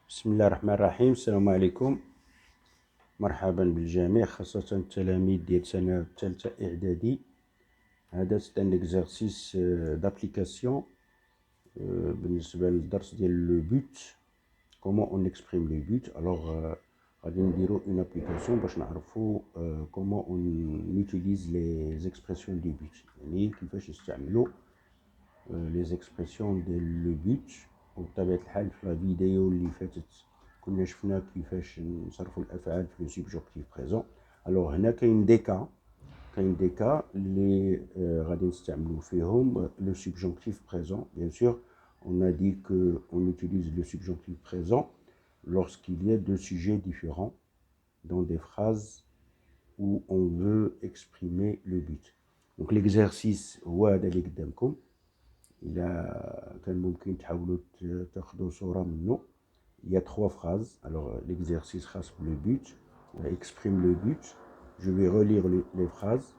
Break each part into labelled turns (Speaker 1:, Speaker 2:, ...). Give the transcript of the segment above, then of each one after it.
Speaker 1: بسم الله الرحمن الرحيم. السلام عليكم، مرحبا بالجميع، خاصة التلاميذ ديال سنة الثالثة إعدادي. هذا سي ان اكزرسيس دابليكاسيون بالنسبة للدرس ديال لو بوت، كومون اون اكسبريم لو بوت. الوغ غادي نديرو اون ابليكاسيون باش نعرفو كومون اون نوتيليز لي زيكسبرسيون دو بوت، يعني كيفاش نستعملو لي زيكسبرسيون ديال لو بوت. وبطبيعة الحال في لا فيديو اللي فاتت كنا شفنا كيفاش نصرفوا الافعال في لو سوبجوكتيف بريزون. الوغ هنا كاين دي كا اللي غادي نستعملوا فيهم لو سوبجوكتيف بريزون. بيان سور on a dit que on utilise le subjonctif présent lorsqu'il y a deux sujets différents dans des phrases où on veut exprimer le but. Donc l'exercice هو هذا اللي قدامكم. إلا كان ممكن تحاولوا تاخذوا صورة منه. Il y a trois phrases. Alors, l'exercice reste le but. On exprime le but. Je vais relire les phrases.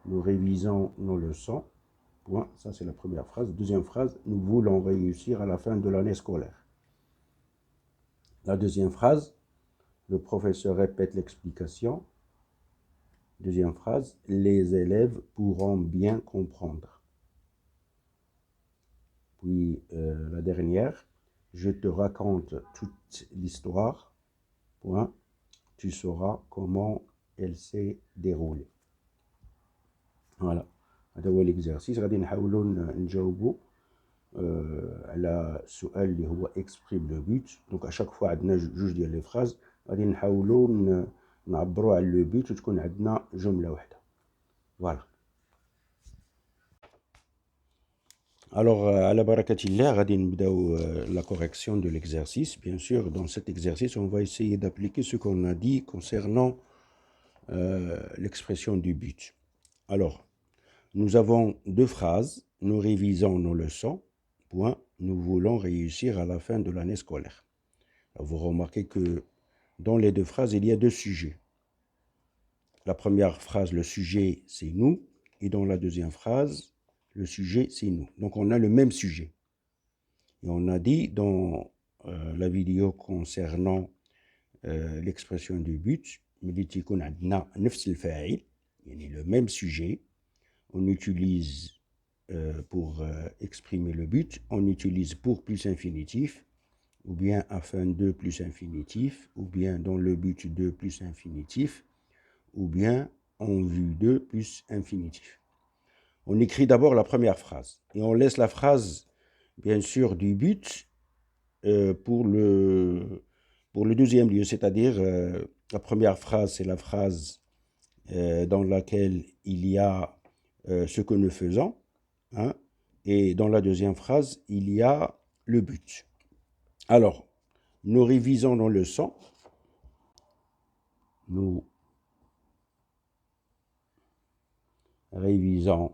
Speaker 1: Nous révisons nos leçons. Point. Ça, c'est la première phrase. Deuxième phrase, nous voulons réussir à la fin de l'année scolaire. La deuxième phrase, le professeur répète l'explication. Deuxième phrase, les élèves pourront bien comprendre. Puis, la dernière, je te raconte toute l'histoire. Point. Tu sauras comment elle s'est déroulée. Voilà. هذا هو l'exercice. غادي نحاولوا نجاوبوا على السؤال اللي هو exprime le but. دونك اشاك فوا عندنا جوج ديال لي فراز غادي نحاولوا نعبروا على لو بوت وتكون عندنا جمله واحده. فوالا. Alors, على بركة الله غادي نبداو la correction de l'exercice. Bien sûr, dans cet exercice, on va essayer d'appliquer ce qu'on a dit concernant l'expression du but. Alors, nous avons deux phrases. Nous révisons nos leçons. Point. Nous voulons réussir à la fin de l'année scolaire. Alors, vous remarquez que dans les deux phrases, il y a deux sujets. La première phrase, le sujet, c'est nous. Et dans la deuxième phrase, le sujet, c'est nous. Donc, on a le même sujet. Et on a dit dans la vidéo concernant l'expression du but, le même sujet, on utilise pour exprimer le but, on utilise pour plus infinitif, ou bien afin de plus infinitif, ou bien dans le but de plus infinitif, ou bien en vue de plus infinitif. On écrit d'abord la première phrase et on laisse la phrase, bien sûr, du but pour le deuxième lieu, c'est-à-dire la première phrase, c'est la phrase dans laquelle il y a ce que nous faisons, hein, et dans la deuxième phrase, il y a le but. Alors, nous révisons nos leçons. Nous révisons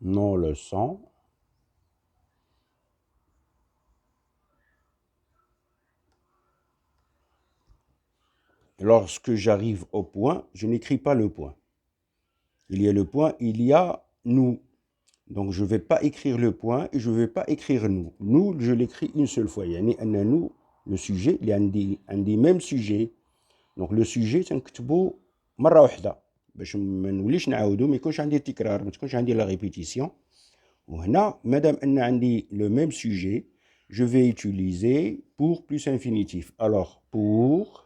Speaker 1: nos leçons. Lorsque j'arrive au point, je n'écris pas le point. Il y a le point, il y a nous. Donc, je ne vais pas écrire le point et je ne vais pas écrire nous. Nous, je l'écris une seule fois. يعني أن nous, le sujet, il y a un même sujet. Donc, le sujet, تنكتبو مرة واحدة باش ما نوليش نعاودو، ما يكونش عندي تكرار، ما تكونش عندي لا ريبيتيسيون. وهنا مادام أن عندي le même sujet, je vais utiliser pour plus infinitif. Alors, pour,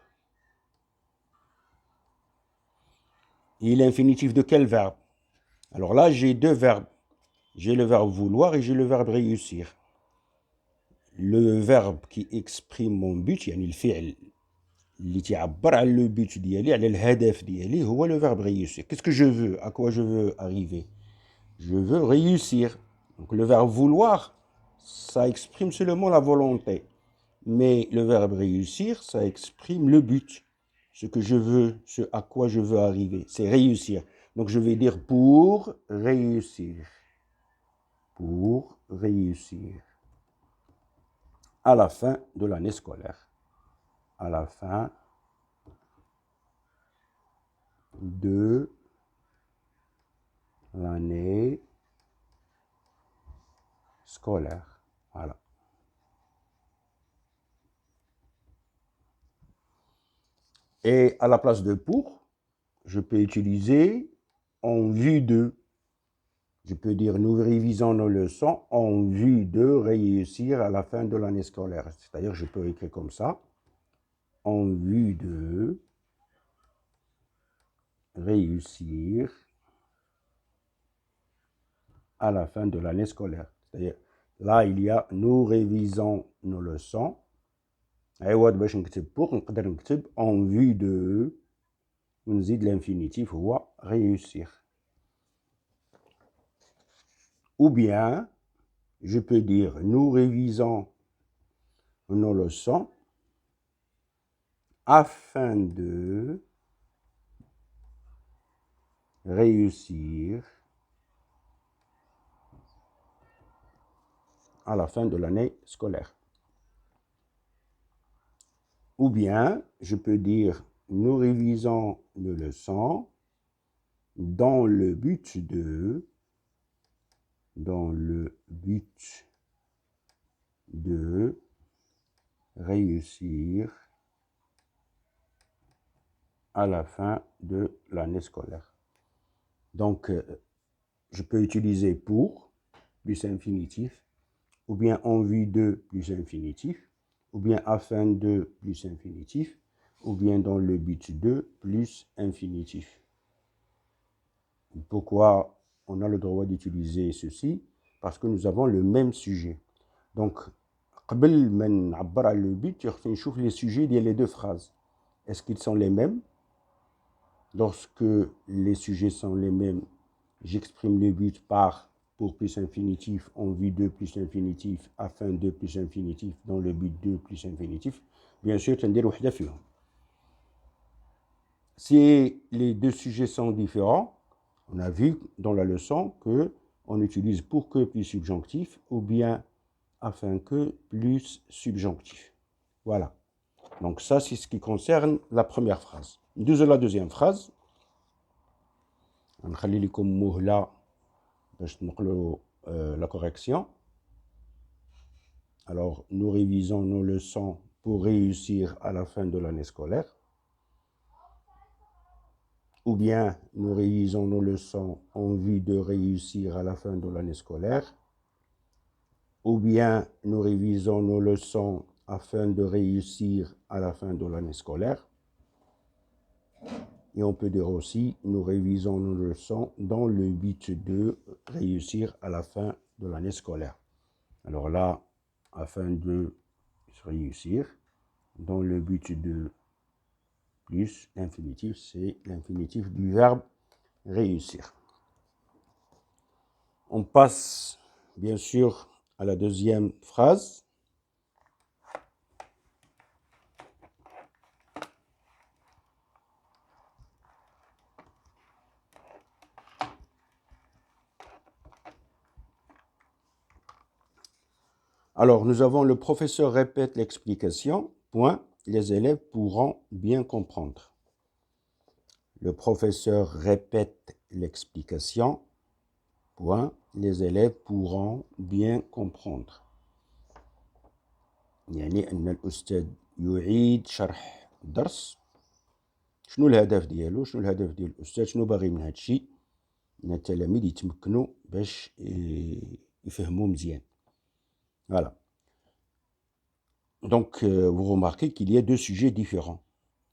Speaker 1: et l'infinitif de quel verbe? Alors là, j'ai deux verbes. J'ai le verbe vouloir et j'ai le verbe réussir. Le verbe qui exprime mon but, يعني الفعل اللي تعبر على le but ديالي، على الهدف ديالي، هو le verbe réussir. Qu'est-ce que je veux? À quoi je veux arriver? Je veux réussir. Donc le verbe vouloir, ça exprime seulement la volonté. Mais le verbe réussir, ça exprime le but. Ce que je veux, ce à quoi je veux arriver, c'est réussir. Donc je vais dire pour réussir. Pour réussir. À la fin de l'année scolaire. À la fin de l'année scolaire. Voilà. Et à la place de pour, je peux utiliser en vue de. Je peux dire nous révisons nos leçons en vue de réussir à la fin de l'année scolaire. C'est-à-dire, je peux écrire comme ça, en vue de réussir à la fin de l'année scolaire. C'est-à-dire, là, il y a nous révisons nos leçons. عوض باش نكتب pour نقدر نكتب en vue de ونزيد l'infinitif هو réussir. Ou bien, je peux dire nous révisons nos leçons afin de réussir à la fin de l'année scolaire. Ou bien, je peux dire nous révisons nos leçons dans le but de réussir à la fin de l'année scolaire. Donc, je peux utiliser pour plus infinitif, ou bien en vue de plus infinitif, ou bien afin de plus infinitif, ou bien dans le but de plus infinitif. Pourquoi on a le droit d'utiliser ceci? Parce que nous avons le même sujet. Donc, قبل ما نعبر على le but, il faut نشوف les sujets ديال les deux phrases. Est-ce qu'ils sont les mêmes? Lorsque les sujets sont les mêmes, j'exprime le but par pour plus infinitif, en vue de plus infinitif, afin de plus infinitif, dans le but de plus infinitif. Bien sûr, تندير وحدة فيهم. Si les deux sujets sont différents, on a vu dans la leçon que on utilise pour que plus subjonctif ou bien afin que plus subjonctif. Voilà. Donc ça, c'est ce qui concerne la première phrase. La deuxième phrase. نخلي لكم مهلة باش نقلوا la correction. Alors, nous révisons nos leçons pour réussir à la fin de l'année scolaire. Ou bien, nous révisons nos leçons en vue de réussir à la fin de l'année scolaire. Ou bien, nous révisons nos leçons afin de réussir à la fin de l'année scolaire. Et on peut dire aussi, nous révisons nos leçons dans le but de réussir à la fin de l'année scolaire. Alors là, afin de réussir, dans le but de plus l'infinitif, c'est l'infinitif du verbe réussir. On passe bien sûr à la deuxième phrase. Alors, nous avons le professeur répète l'explication, point, les élèves pourront bien comprendre. Le professeur répète l'explication, point, les élèves pourront bien comprendre. يعني أن الأستاذ يعيد شرح الدرس. شنو الهدف ديالو؟ شنو الهدف ديال الأستاذ؟ شنو باغي من هذا الشيء؟ أن التلاميذ يتمكنوا باش يفهموا مزيان. Voilà. Donc, vous remarquez qu'il y a deux sujets différents.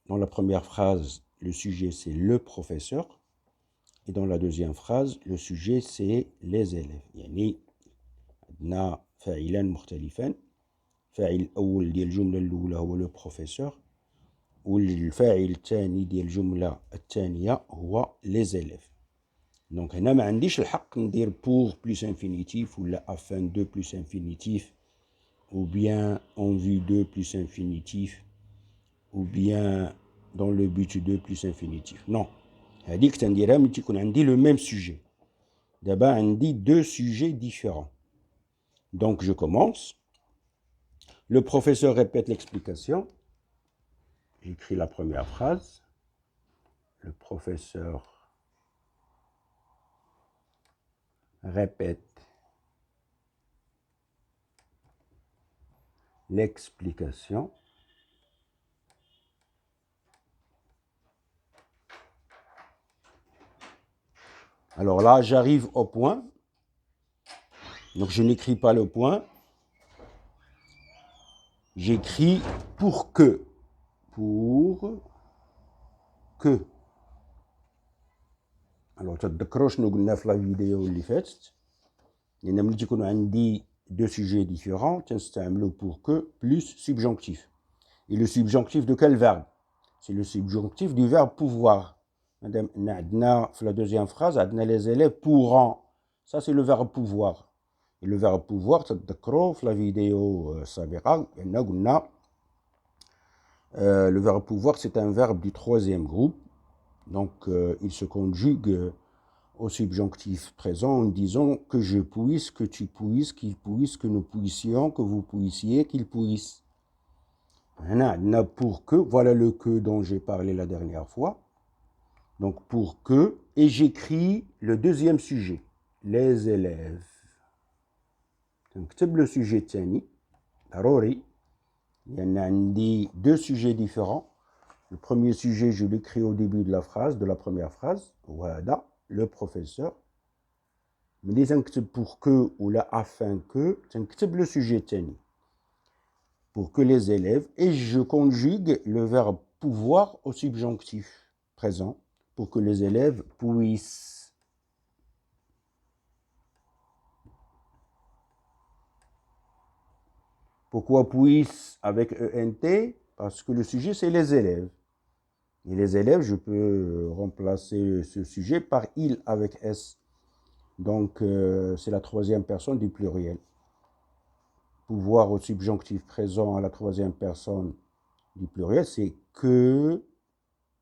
Speaker 1: Dans la première phrase, le sujet c'est le professeur. Et dans la deuxième phrase, le sujet c'est les élèves. يعني عندنا فاعلان مختلفان. الفاعل الأول ديال الجملة الأولى هو لو بروفيسور. والفاعل الثاني ديال الجملة الثانية هو les élèves. Donc هنا ما عنديش الحق ندير pour plus infinitif ولا afin de plus infinitif ou bien en vue de plus infinitif ou bien dans le but de plus infinitif. Non. هذيك تنديرها ملي تيكون عندي le même sujet. دابا عندي deux sujets différents. Donc je commence. Le professeur répète l'explication. J'écris la première phrase. Le professeur répète l'explication. Alors là, j'arrive au point. Donc, je n'écris pas le point. J'écris pour que. Pour que. Alors, تذكروا شنو قلنا في la vidéo اللي فاتت. لأن ملي تيكونوا عندي deux sujets différents, تنستعملوا pour que plus subjonctif. Et le subjonctif de quel verbe? C'est le subjonctif du verbe pouvoir. Madame, dans la deuxième phrase, les élèves pourront. Ça, c'est le verbe pouvoir. Et le verbe pouvoir, تذكروا في la vidéo سابقة, le verbe pouvoir, c'est un verbe du troisième groupe. Donc, il se conjugue au subjonctif présent en disant que je puisse, que tu puisses, qu'il puisse, que nous puissions, que vous puissiez, qu'il puisse. Pour que, voilà le que dont j'ai parlé la dernière fois. Donc, pour que, et j'écris le deuxième sujet, les élèves. Donc, le sujet tani, darori. Il y en a deux sujets différents. Le premier sujet, je l'écris au début de la phrase, de la première phrase. Voilà, le professeur. Mais les pour que ou là afin que, c'est le sujet tani. Pour que les élèves, et je conjugue le verbe pouvoir au subjonctif présent, pour que les élèves puissent. Pourquoi puissent avec ENT? Parce que le sujet, c'est les élèves. Et les élèves, je peux remplacer ce sujet par il avec S. Donc, c'est la troisième personne du pluriel. Pouvoir au subjonctif présent à la troisième personne du pluriel, c'est que,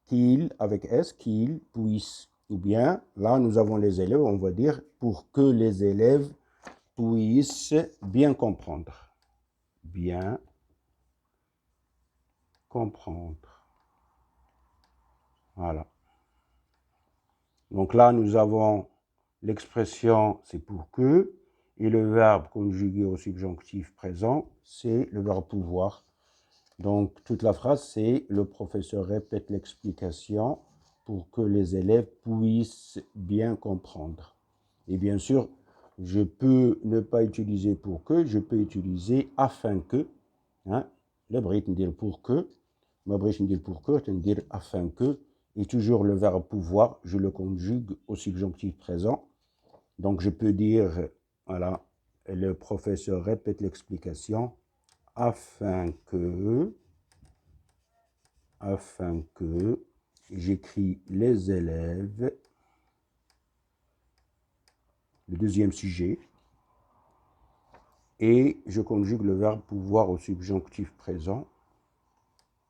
Speaker 1: qu'il avec S, qu'il puisse. Ou bien, là, nous avons les élèves, on va dire pour que les élèves puissent bien comprendre. Bien comprendre. Voilà. Donc là, nous avons l'expression c'est pour que, et le verbe conjugué au subjonctif présent, c'est le verbe pouvoir. Donc toute la phrase, c'est le professeur répète l'explication pour que les élèves puissent bien comprendre. Et bien sûr, je peux ne pas utiliser pour que, je peux utiliser afin que. Hein, le brite me dit pour que, ma brite me dit pour que, je me dire afin que. Et toujours le verbe pouvoir, je le conjugue au subjonctif présent. Donc, je peux dire, voilà, le professeur répète l'explication afin que, j'écris les élèves, le deuxième sujet, et je conjugue le verbe pouvoir au subjonctif présent,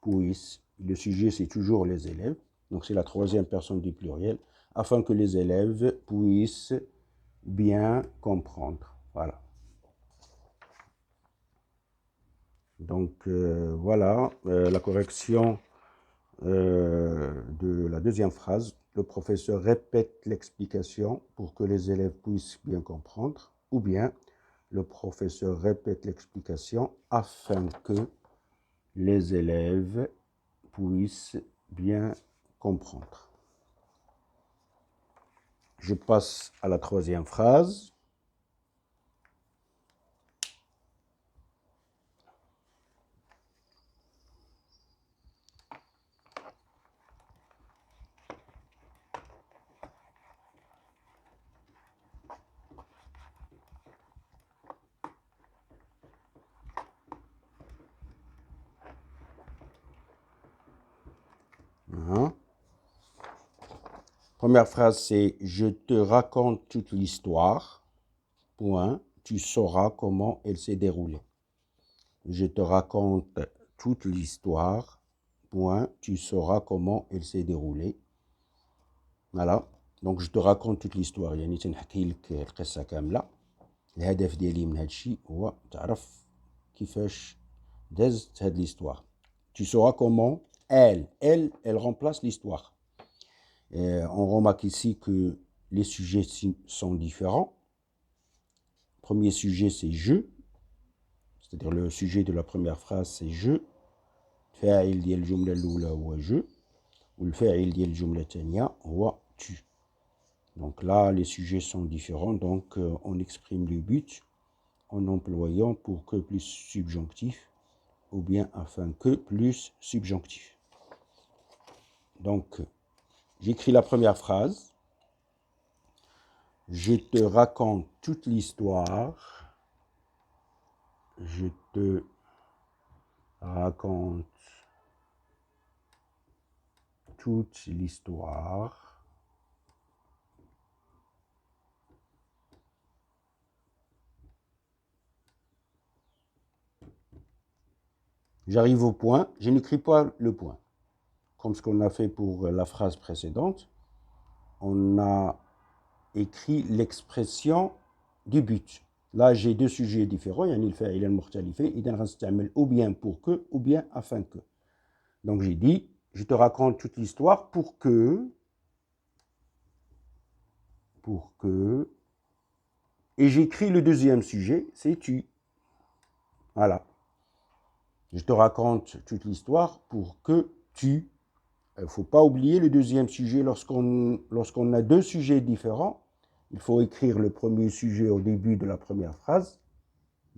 Speaker 1: puisse. Le sujet, c'est toujours les élèves. Donc, c'est la troisième personne du pluriel, afin que les élèves puissent bien comprendre. Voilà. Donc, voilà la correction de la deuxième phrase. Le professeur répète l'explication pour que les élèves puissent bien comprendre. Ou bien, le professeur répète l'explication afin que les élèves puissent bien comprendre. Je passe à la troisième phrase. Première phrase, c'est « Je te raconte toute l'histoire, point, tu sauras comment elle s'est déroulée. » Je te raconte toute l'histoire, point, tu sauras comment elle s'est déroulée. Voilà. Donc, je te raconte toute l'histoire. يعني تنحكي لك القصة كاملة. الهدف ديالي من هذا الشيء هو تعرف كيفاش دازت هاد l'histoire. Tu sauras comment elle remplace l'histoire. On remarque ici que les sujets sont différents. Premier sujet, c'est je, c'est-à-dire le sujet de la première phrase c'est je, الفاعل ديال الجملة الأولى هو je, والفاعل ديال الجملة الثانية هو tu. Donc là, les sujets sont différents, donc on exprime le but en employant pour que plus subjonctif ou bien afin que plus subjonctif. Donc, j'écris la première phrase. Je te raconte toute l'histoire. Je te raconte toute l'histoire. J'arrive au point, je n'écris pas le point. Comme ce qu'on a fait pour la phrase précédente, on a écrit l'expression du but. Là, j'ai deux sujets différents, يعني الفاعل المختلفة، إذا غنستعمل ou bien pour que ou bien afin que. Donc j'ai dit, je te raconte toute l'histoire pour que, et j'écris le deuxième sujet, c'est tu. Voilà. Je te raconte toute l'histoire pour que tu. Il ne faut pas oublier le deuxième sujet. Lorsqu'on a deux sujets différents, il faut écrire le premier sujet au début de la première phrase.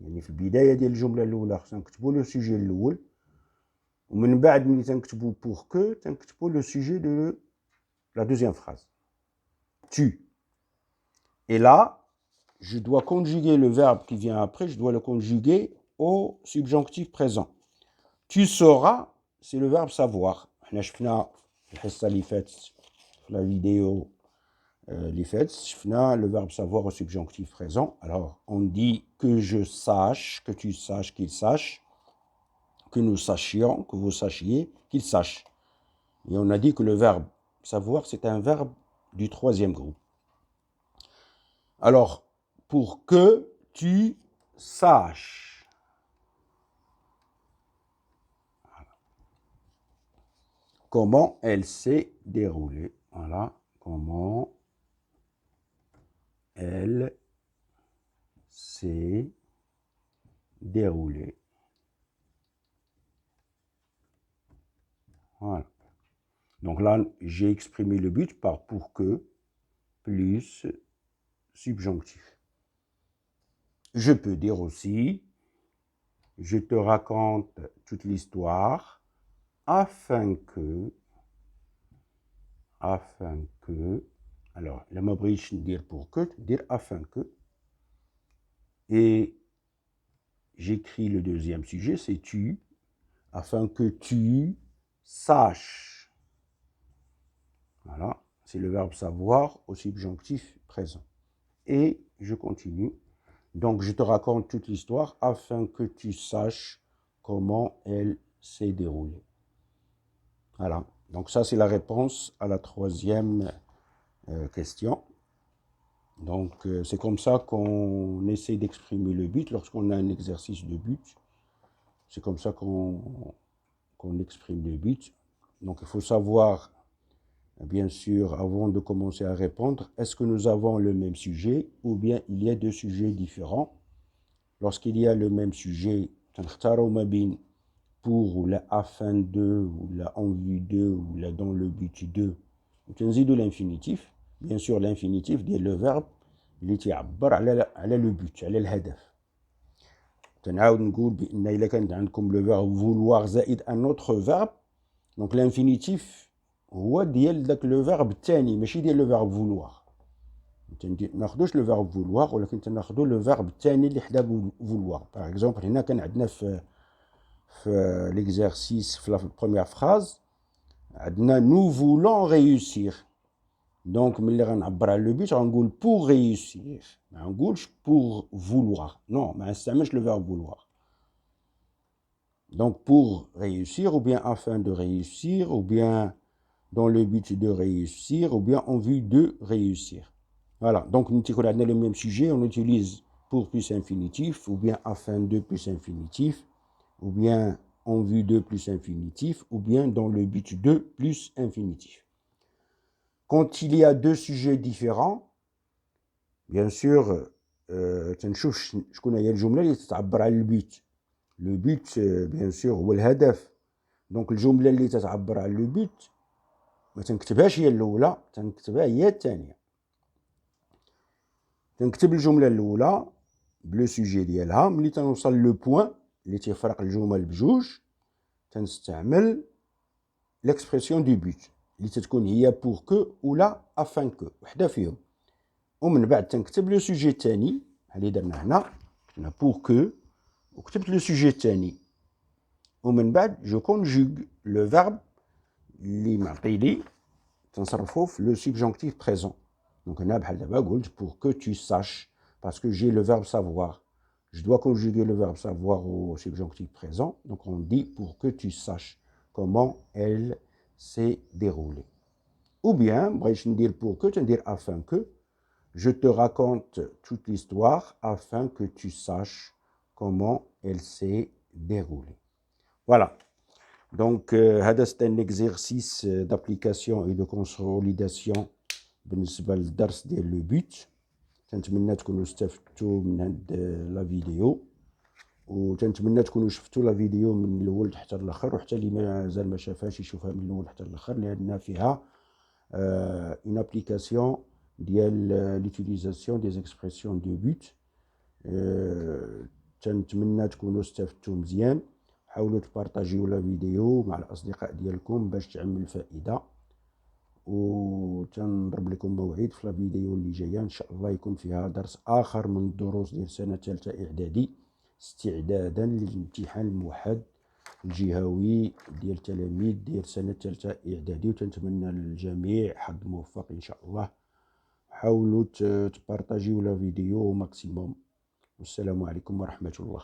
Speaker 1: يعني في البداية ديال الجملة الأولى خصنا نكتبوا لو سوجي الأول، ومن بعد ملي تنكتبوا pour que تنكتبوا le sujet de la deuxième phrase. Tu. Et là, je dois conjuguer le verbe qui vient après, je dois le conjuguer au subjonctif présent. Tu sauras, c'est le verbe savoir. احنا شفنا الحصة اللي فاتت في la vidéo les fêtes, شفنا le verbe savoir au subjonctif présent. Alors, on dit que je sache, que tu saches, qu'il sache, que nous sachions, que vous sachiez, qu'il sache. Et on a dit que le verbe savoir, c'est un verbe du troisième groupe. Alors, pour que tu saches. Comment elle s'est déroulée. Voilà, comment elle s'est déroulée. Voilà. Donc là, j'ai exprimé le but par pour que plus subjonctif. Je peux dire aussi, je te raconte toute l'histoire afin que, alors, la mabriche dire pour que, dire afin que, et j'écris le deuxième sujet, c'est tu, afin que tu saches. Voilà, c'est le verbe savoir au subjonctif présent. Et je continue. Donc, je te raconte toute l'histoire afin que tu saches comment elle s'est déroulée. Voilà. Donc, ça, c'est la réponse à la troisième question. Donc, c'est comme ça qu'on essaie d'exprimer le but lorsqu'on a un exercice de but. C'est comme ça qu'on exprime le but. Donc, il faut savoir, bien sûr, avant de commencer à répondre, est-ce que nous avons le même sujet ou bien il y a deux sujets différents? Lorsqu'il y a le même sujet, pour ou la afin de, ou la en vue de, ou la dans le but de, de l'infinitif. Bien sûr, l'infinitif dit le verbe اللي تعبر على le but, على الهدف. تنعاود نقول بان الا كان عندكم le verbe vouloir زائد un autre verbe, donc l'infinitif هو ديال داك le verbe الثاني ماشي ديال le verbe vouloir. ناخذوش le verbe vouloir ولكن تناخذوا le verbe الثاني اللي حدا vouloir. Par exemple, هنا كان عندنا في l'exercice في la première phrase عندنا nous voulons réussir. Donc, ملي غنعبر على le but غنقول pour réussir. ما غنقولش pour vouloir. Non, ما نستعملش le verbe vouloir. Donc, pour réussir, ou bien afin de réussir, ou bien dans le but de réussir, ou bien en vue de réussir. Voilà. Donc, nous avons le même sujet, on utilise pour plus infinitif, ou bien afin de plus infinitif, ou bien en vue de plus infinitif, ou bien dans le but de plus infinitif. Quand il y a deux sujets différents, bien sûr, تنشوف شكون هي الجملة اللي تعبر على البيت. لو بوت بيان سور هو الهدف. دونك الجملة اللي تتعبر على لو بوت ما تنكتبهاش هي الأولى، تنكتبها هي الثانية. تنكتب الجملة الأولى بلو سوجي ديالها، ملي تنوصل لو بوان اللي تيفرق الجمل بجوج تنستعمل ليكسبرسيون دو بوت اللي تتكون هي بور كو ولا افان كو، وحده فيهم. ومن بعد تنكتب لو سوجي الثاني بحال اللي درنا هنا، قلنا بور كو وكتبت لو سوجي الثاني، ومن بعد جو كونجوغ لو فيرب اللي معطي لي تنصرفو في لو سبجونكتيف بريزون. دونك هنا بحال دابا قلت pour que tu saches parce que j'ai le verbe savoir. Je dois conjuguer le verbe savoir au subjonctif présent. Donc on dit pour que tu saches comment elle s'est déroulée. Ou bien, بغيتش ندير pour que تندير afin que. Je te raconte toute l'histoire afin que tu saches comment elle s'est déroulée. Voilà. Donc, هذا c'est un exercice d'application et de consolidation بالنسبة للدرس ديال لو بوت. تنتمنى تكونوا استفدتوا من هاد لا فيديو، وتنتمنى تكونوا شفتوا لا فيديو من الاول حتى الاخر، وحتى اللي مازال ما شافهاش يشوفها من الاول حتى الاخر، لان فيها اون ابليكاسيون ديال ليوتيليزاسيون دي زيكسبرسيون دو بوت. تنتمنى تكونوا استفدتوا مزيان. حاولوا تبارطاجيو لا فيديو مع الاصدقاء ديالكم باش تعم الفائده، وتنضرب لكم موعد في لا فيديو اللي جايه ان شاء الله يكون فيها درس اخر من الدروس ديال سنه ثالثه اعدادي استعدادا للامتحان الموحد الجهوي ديال التلاميذ ديال سنه ثالثه اعدادي. وتنتمنى للجميع حظ موفق ان شاء الله. حاولوا تبارطاجيو لا فيديو ماكسيموم. والسلام عليكم ورحمه الله.